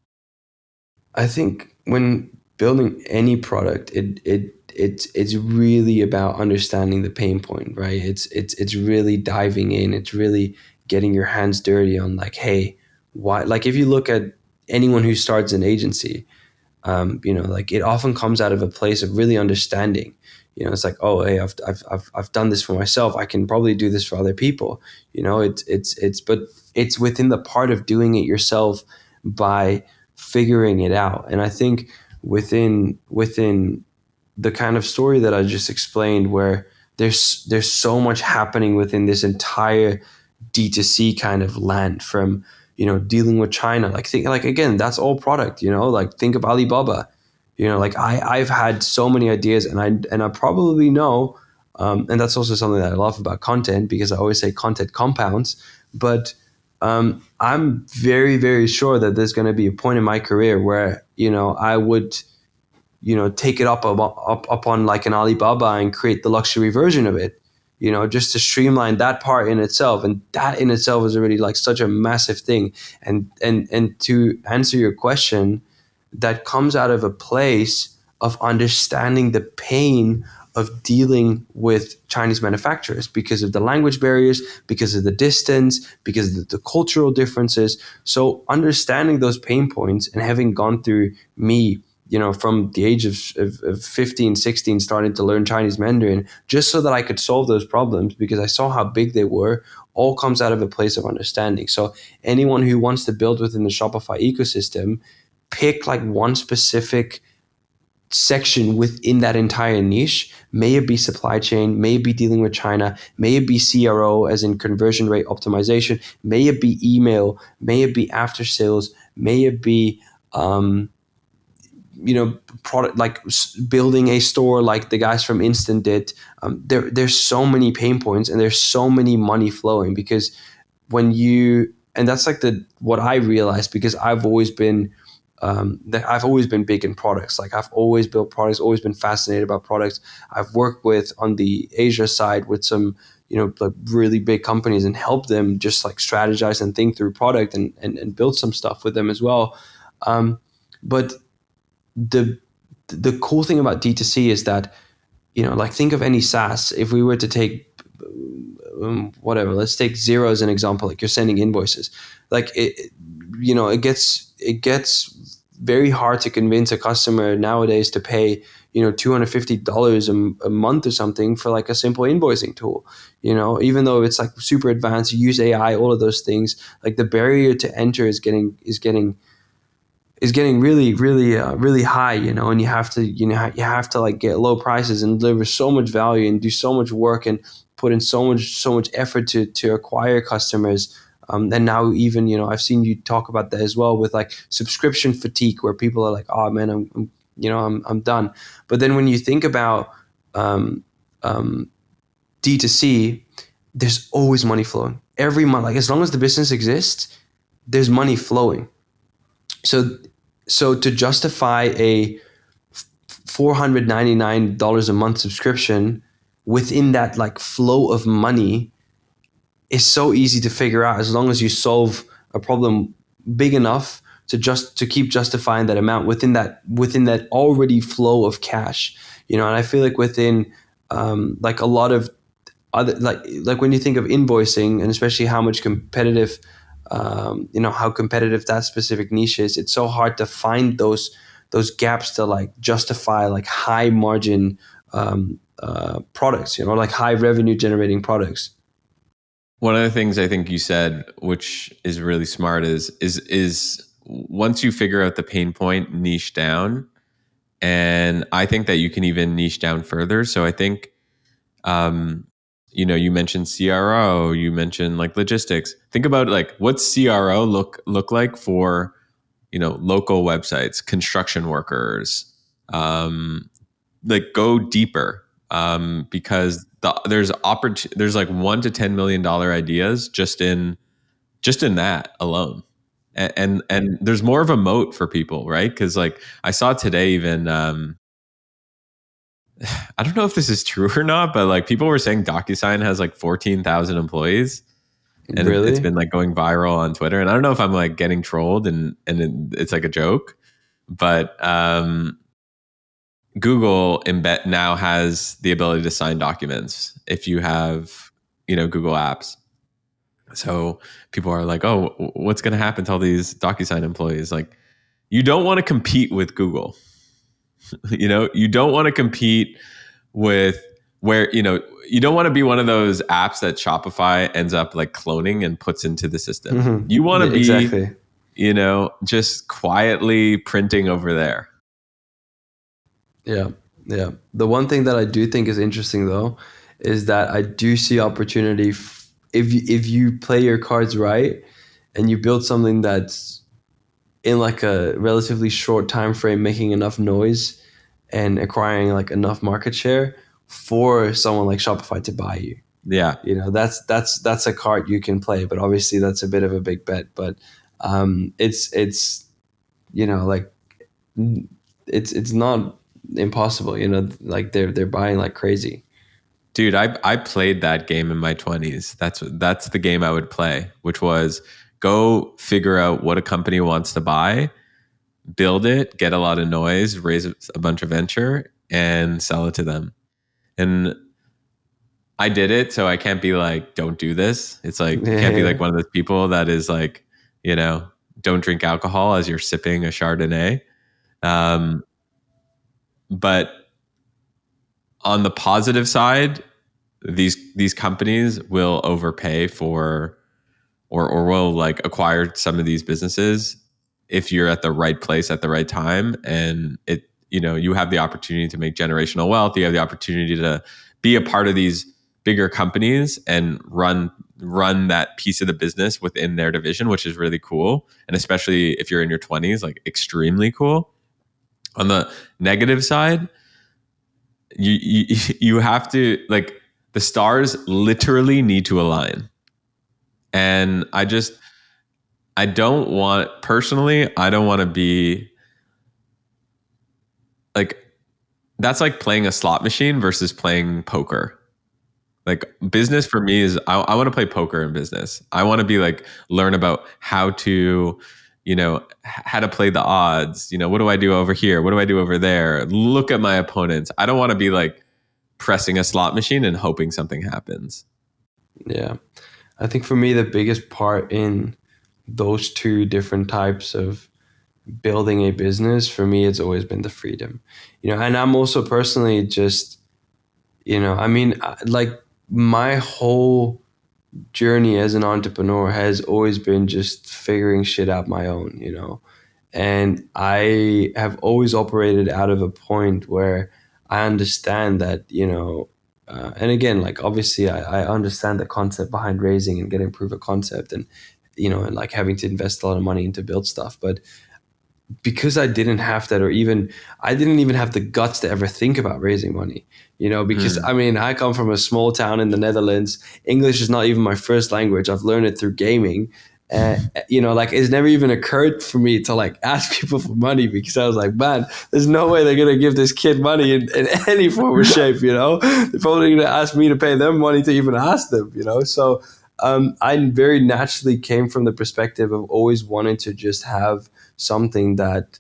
I think when building any product, it's really about understanding the pain point, right? It's really diving in. It's really getting your hands dirty on like, hey, why? Like if you look at anyone who starts an agency, like it often comes out of a place of really understanding. It's like, oh, hey, I've done this for myself. I can probably do this for other people. But it's within the part of doing it yourself by figuring it out. And I think within the kind of story that I just explained, where there's so much happening within this entire D2C kind of land, from dealing with China, like again, that's all product. Like think of Alibaba. Like I've had so many ideas, and I probably know, and that's also something that I love about content, because I always say content compounds. But I'm very, very sure that there's going to be a point in my career where I would take it up on like an Alibaba and create the luxury version of it, just to streamline that part in itself. And that in itself is already like such a massive thing. And to answer your question, that comes out of a place of understanding the pain of dealing with Chinese manufacturers, because of the language barriers, because of the distance, because of the cultural differences. So understanding those pain points, and having gone through me, from the age of 15, 16, starting to learn Chinese Mandarin, just so that I could solve those problems, because I saw how big they were, all comes out of a place of understanding. So anyone who wants to build within the Shopify ecosystem, pick like one specific section within that entire niche. May it be supply chain, may it be dealing with China, may it be CRO, as in conversion rate optimization, may it be email, may it be after sales, may it be product, like building a store like the guys from Instant did. There's so many pain points, and there's so many money flowing, because and that's like what I realized, because I've always been big in products. Like I've always built products, always been fascinated about products. I've worked with, on the Asia side, with some like really big companies, and helped them just like strategize and think through product, and build some stuff with them as well. But the cool thing about D2C is that, like think of any SaaS. If we were to take whatever, let's take Xero as an example. Like you're sending invoices, like it gets very hard to convince a customer nowadays to pay $250 a month or something for like a simple invoicing tool. Even though it's like super advanced, you use AI, all of those things, like the barrier to enter is getting really, really, really high, and you have to like get low prices and deliver so much value and do so much work and put in so much effort to acquire customers. And now even, I've seen you talk about that as well, with like subscription fatigue, where people are like, oh man, I'm done. But then when you think about D2C, there's always money flowing every month. Like as long as the business exists, there's money flowing. So to justify a $499 a month subscription within that like flow of money is so easy to figure out, as long as you solve a problem big enough to keep justifying that amount within that already flow of cash. And I feel like within like a lot of other, like when you think of invoicing, and especially how much competitive how competitive that specific niche is, it's so hard to find those gaps to like justify like high margin products, like high revenue generating products. One of the things I think you said, which is really smart, is once you figure out the pain point, niche down. And I think that you can even niche down further. So I think, you mentioned CRO, you mentioned like logistics. Think about like what's CRO look like for, local websites, construction workers, like go deeper, because there's like $1 to $10 million ideas just in that alone. And there's more of a moat for people, right? Because like I saw today even, I don't know if this is true or not, but like people were saying DocuSign has like 14,000 employees, and it's Really? been like going viral on Twitter. And I don't know if I'm like getting trolled and it's like a joke, but Google embed now has the ability to sign documents if you have, Google Apps. So people are like, oh, what's going to happen to all these DocuSign employees? Like, you don't want to compete with Google. You don't want to compete with where, you don't want to be one of those apps that Shopify ends up like cloning and puts into the system. You want Yeah, to be, exactly. just quietly printing over there. Yeah, yeah. The one thing that I do think is interesting though is that I do see opportunity if you play your cards right and you build something that's in like a relatively short time frame, making enough noise and acquiring like enough market share for someone like Shopify to buy you. Yeah. That's a card you can play, but obviously that's a bit of a big bet. But it's like it's not impossible. Like they're buying like crazy. Dude, I played that game in my 20s. That's the game I would play, which was go figure out what a company wants to buy, build it, get a lot of noise, raise a bunch of venture, and sell it to them. And I did it, so I can't be like, don't do this. It's like, you can't be Yeah, like one of those people that is like, don't drink alcohol as you're sipping a Chardonnay. Um, but on the positive side, these companies will overpay for, or will like acquire some of these businesses if you're at the right place at the right time, and you have the opportunity to make generational wealth. You have the opportunity to be a part of these bigger companies and run that piece of the business within their division, which is really cool. And especially if you're in your 20s, like extremely cool. On the negative side, you have to like, the stars literally need to align. And I don't want, personally, I don't want to be like, that's like playing a slot machine versus playing poker. Like business for me is, I want to play poker in business. I want to be like, learn about how to, how to play the odds. What do I do over here? What do I do over there? Look at my opponents. I don't want to be like pressing a slot machine and hoping something happens. yeah. I think for me the biggest part in those two different types of building a business, for me it's always been the freedom. And I'm also personally just, I mean, like my whole journey as an entrepreneur has always been just figuring shit out my own, and I have always operated out of a point where I understand that, and again, like obviously I understand the concept behind raising and getting proof of concept, and and like having to invest a lot of money into build stuff. But because I didn't have that, or even I didn't even have the guts to ever think about raising money, because Mm. I mean, I come from a small town in the Netherlands. English is not even my first language. I've learned it through gaming. Like it's never even occurred for me to like ask people for money, because I was like, man, there's no way they're going to give this kid money in any form or shape, They're probably going to ask me to pay them money to even ask them, So I very naturally came from the perspective of always wanting to just have something that,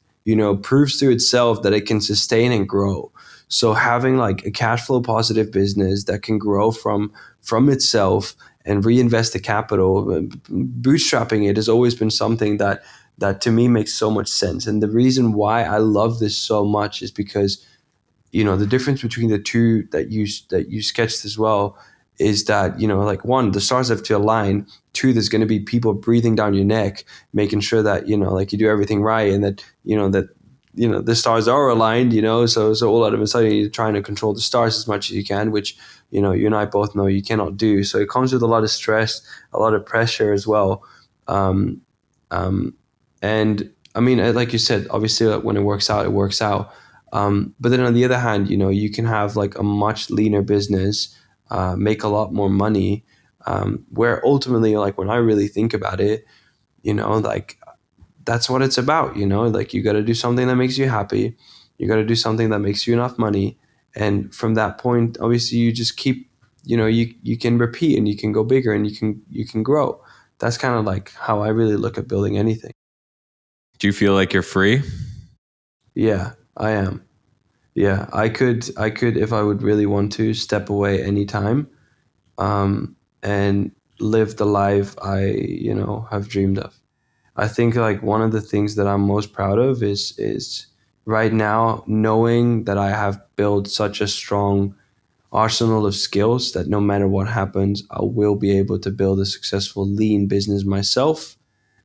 proves to itself that it can sustain and grow. So having like a cash flow positive business that can grow from itself and reinvest the capital, bootstrapping it has always been something that to me makes so much sense. And the reason why I love this so much is because, the difference between the two that you sketched as well is that, like, one, the stars have to align. Two, there's going to be people breathing down your neck, making sure that, like, you do everything right, and that, the stars are aligned, so all out of a sudden you're trying to control the stars as much as you can, which, you and I both know you cannot do. So it comes with a lot of stress, a lot of pressure as well. um, um, and I mean, like you said, obviously, like, when it works out, it works out. But then on the other hand, you can have like a much leaner business, make a lot more money, where ultimately, like, when I really think about it, like, that's what it's about. Like, you got to do something that makes you happy. You got to do something that makes you enough money. And from that point, obviously, you just keep, you can repeat, and you can go bigger, and you can grow. That's kind of like how I really look at building anything. Do you feel like you're free? Yeah, I am. Yeah, I could, if I would really want to, step away anytime, and live the life I, have dreamed of. I think, like, one of the things that I'm most proud of is right now knowing that I have built such a strong arsenal of skills that no matter what happens, I will be able to build a successful lean business myself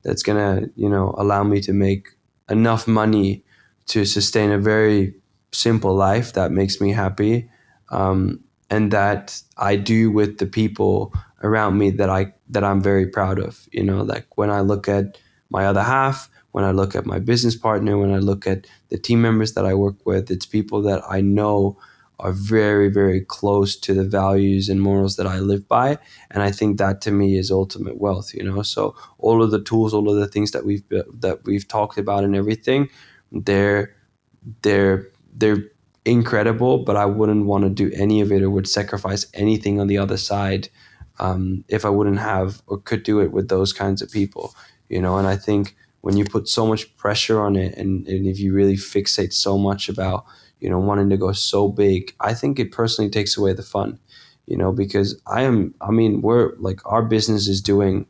that's gonna, allow me to make enough money to sustain a very simple life that makes me happy, and that I do with the people around me that I'm very proud of. Like, when I look at my other half, when I look at my business partner, when I look at the team members that I work with, it's people that I know are very, very close to the values and morals that I live by. And I think that to me is ultimate wealth, So all of the tools, all of the things that we've talked about and everything, they're they're incredible, but I wouldn't want to do any of it or would sacrifice anything on the other side, if I wouldn't have or could do it with those kinds of people, And I think when you put so much pressure on it, and if you really fixate so much about, wanting to go so big, I think it personally takes away the fun, because we're like, our business is doing,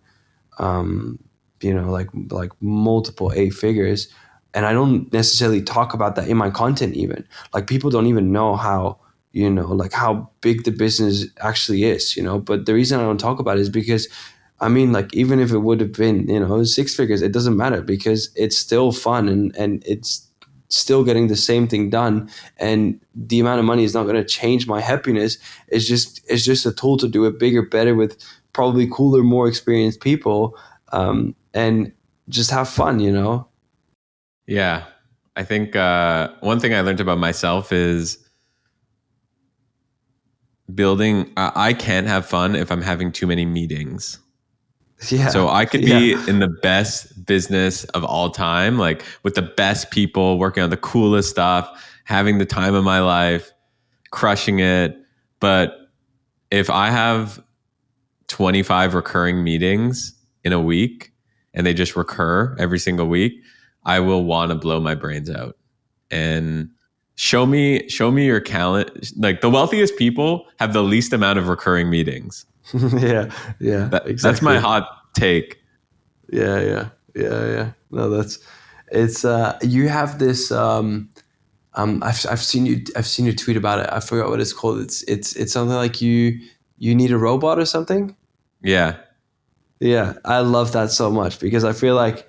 um, like multiple eight figures, and I don't necessarily talk about that in my content even. Like, people don't even know how, like, how big the business actually is, But the reason I don't talk about it is because, like, even if it would have been, six figures, it doesn't matter, because it's still fun, and it's still getting the same thing done, and the amount of money is not going to change my happiness. It's just a tool to do it bigger, better, with probably cooler, more experienced people, and just have fun. Yeah. I think one thing I learned about myself is building, I can't have fun if I'm having too many meetings. Yeah, So I could yeah. be in the best business of all time, like with the best people, working on the coolest stuff, having the time of my life, crushing it. But if I have 25 recurring meetings in a week and they just recur every single week, I will want to blow my brains out. And show me your talent. Like, the wealthiest people have the least amount of recurring meetings. Yeah, yeah, That's my exactly. hot take. Yeah, yeah, yeah, yeah. No, it's you have this, I've seen you tweet about it. I forgot what it's called. It's something like, you need a robot or something. Yeah. Yeah, I love that so much, because I feel like,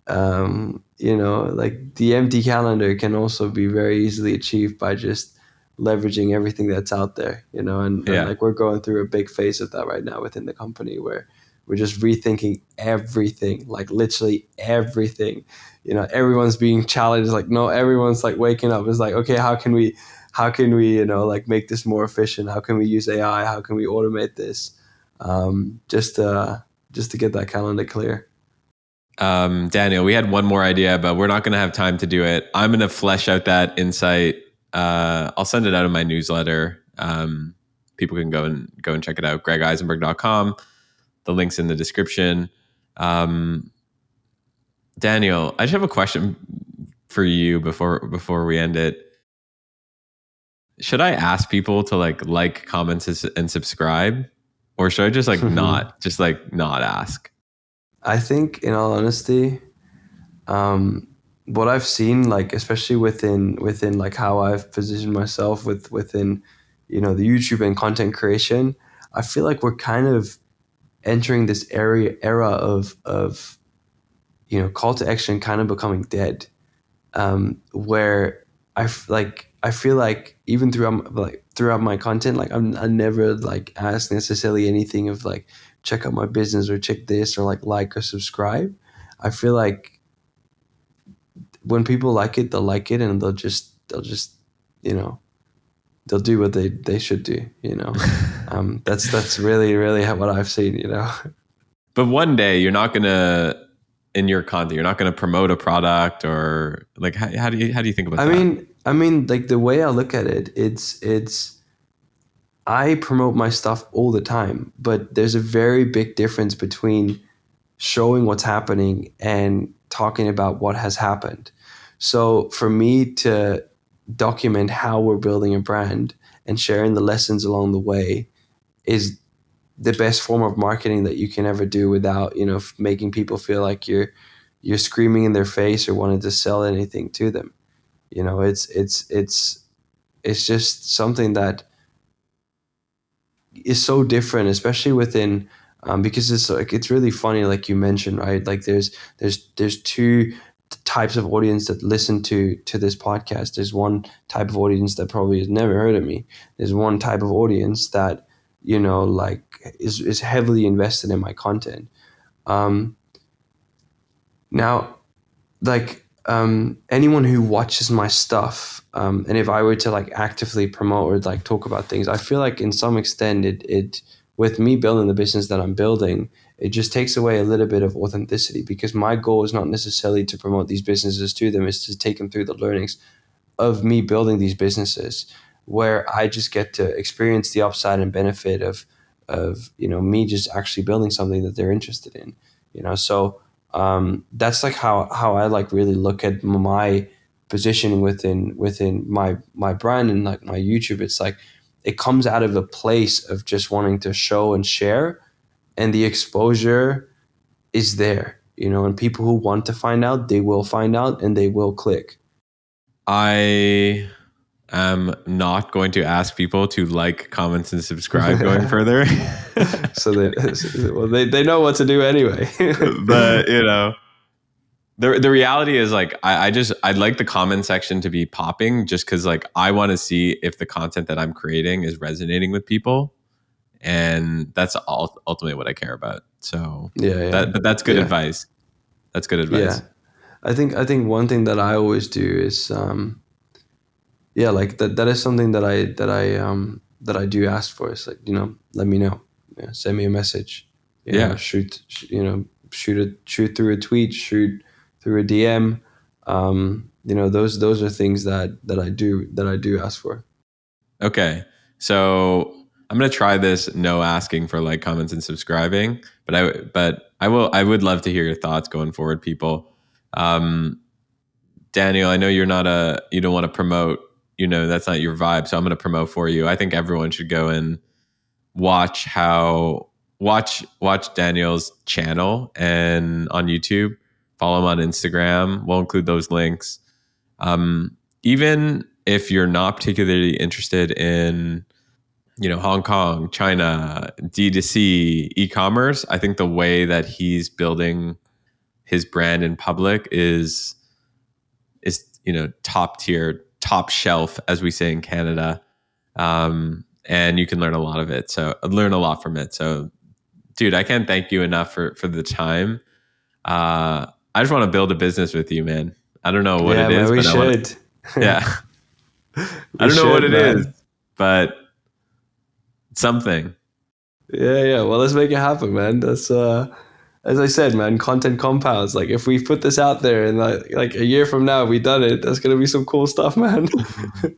like, the empty calendar can also be very easily achieved by just leveraging everything that's out there, and Yeah. like, we're going through a big phase of that right now within the company, where we're just rethinking everything, like, literally everything. Everyone's being challenged. Like, no, everyone's like waking up. It's like, okay, how can we, like, make this more efficient? How can we use AI? How can we automate this? Just to get that calendar clear. Daniel, we had one more idea, but we're not going to have time to do it. I'm going to flesh out that insight. I'll send it out in my newsletter. People can go and check it out. GregIsenberg.com. The link's in the description. Daniel, I just have a question for you before we end it. Should I ask people to like, comment, and subscribe, or should I just not ask? I think, in all honesty, what I've seen, like especially within like how I've positioned myself within, the YouTube and content creation, I feel like we're kind of entering this era of call to action kind of becoming dead, where I feel like even throughout my content, like I never like ask necessarily anything of like check out my business or check this or like or subscribe. I feel like when people like it, they'll like it, and they'll just they'll do what they should do. That's really what I've seen. But one day you're not gonna, in your content, you're not gonna promote a product, or like how do you think about that? I mean, like the way I look at it, it's I promote my stuff all the time, but there's a very big difference between showing what's happening and talking about what has happened. So for me to document how we're building a brand and sharing the lessons along the way is the best form of marketing that you can ever do without, making people feel like you're screaming in their face or wanting to sell anything to them. It's just something that is so different, especially within because it's really funny, like you mentioned, right? Like there's two types of audience that listen to this podcast. There's one type of audience that probably has never heard of me. There's one type of audience that like is heavily invested in my content. Now, like anyone who watches my stuff, and if I were to like actively promote or like talk about things, I feel like in some extent it with me building the business that I'm building, it just takes away a little bit of authenticity, because my goal is not necessarily to promote these businesses to them, it's to take them through the learnings of me building these businesses, where I just get to experience the upside and benefit of me just actually building something that they're interested in. So that's like how I like really look at my positioning within my brand and like my YouTube. It's like it comes out of a place of just wanting to show and share, and the exposure is there, and people who want to find out, they will find out and they will click. I am not going to ask people to like, comment, and subscribe going further. So they know what to do anyway. But the reality is, like, I'd like the comment section to be popping, just because like I want to see if the content that I'm creating is resonating with people, and that's ultimately what I care about. So Yeah. but that's good advice. That's good advice. Yeah. I think one thing that I always do is like that is something that I do ask for. It's like, let me know. Send me a message. Shoot through a tweet, shoot through a DM. Those are things that I do ask for. Okay. So I'm gonna try this no asking for like, comments, and subscribing, but I would love to hear your thoughts going forward, people. Daniel, I know you don't want to promote, that's not your vibe, so I'm gonna promote for you. I think everyone should go and watch Daniel's channel and on YouTube. Follow him on Instagram. We'll include those links. Even if you're not particularly interested in Hong Kong, China, D2C, e-commerce, I think the way that he's building his brand in public is top tier, top shelf, as we say in Canada. And you can learn a lot from it. So, dude, I can't thank you enough for the time. I just want to build a business with you, man. I don't know what it Man, is, we but I want should. to. Yeah, I We don't know what should, it is, man. but something. Yeah. Well, let's make it happen, man. That's as I said, man, content compounds. Like if we put this out there and like a year from now we done it, that's gonna be some cool stuff, man.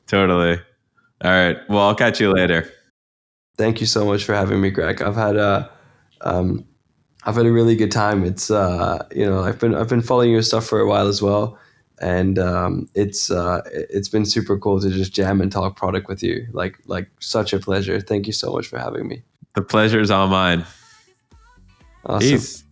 Totally. All right. Well, I'll catch you later. Thank you so much for having me, Greg. I've had I've had a really good time. It's I've been following your stuff for a while as well, and it's been super cool to just jam and talk product with you. Like such a pleasure. Thank you so much for having me. The pleasure is all mine. Awesome. Peace.